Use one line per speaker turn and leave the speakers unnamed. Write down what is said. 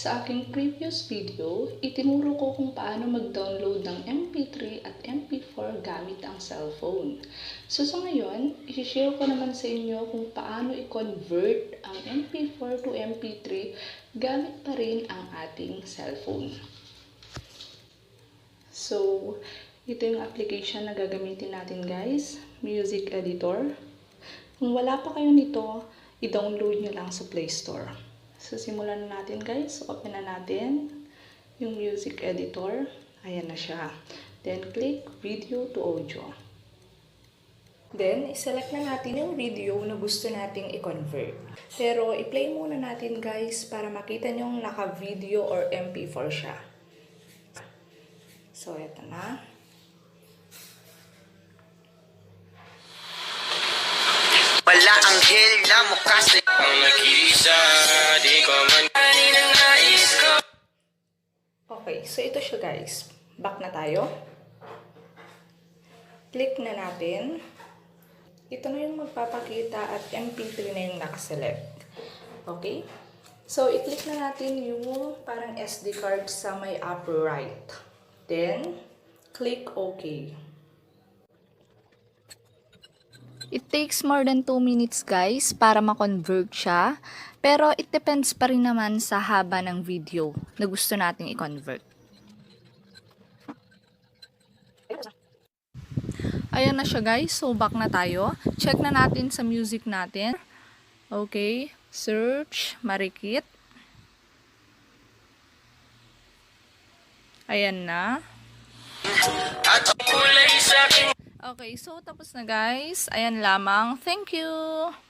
Sa aking previous video, itinuro ko kung paano mag-download ng mp3 at mp4 gamit ang cellphone. So sa ngayon, i-share ko naman sa inyo kung paano i-convert ang mp4 to mp3 gamit pa rin ang ating cellphone. So, ito yung application na gagamitin natin guys, music editor. Kung wala pa kayo nito, i-download nyo lang sa Play Store. So, simulan na natin guys. Open na natin yung music editor. Ayan na siya. Then, click video to audio. Then, iselect na natin yung video na gusto nating i-convert. Pero, i-play muna natin guys para makita nyo yung naka-video or mp4 siya. So, ito na.
Wala ang hell na mukha sa ang nag-iisa, di ko man kaninang nais ko.
Okay, so ito siya guys. Back na tayo. Click na natin. Ito na yung magpapakita at mp3 na yung nakaselect. Okay? So, i-click na natin yung parang SD card sa may upper right. Then, click OK.
It takes more than 2 minutes guys para ma-convert siya. Pero it depends pa rin naman sa haba ng video na gusto nating i-convert. Ayan na siya guys. So back na tayo. Check na natin sa music natin. Okay. Search. Marikit. Ayan na.
At ang kulay sa akin.
Okay, so tapos na guys. Ayan lamang. Thank you!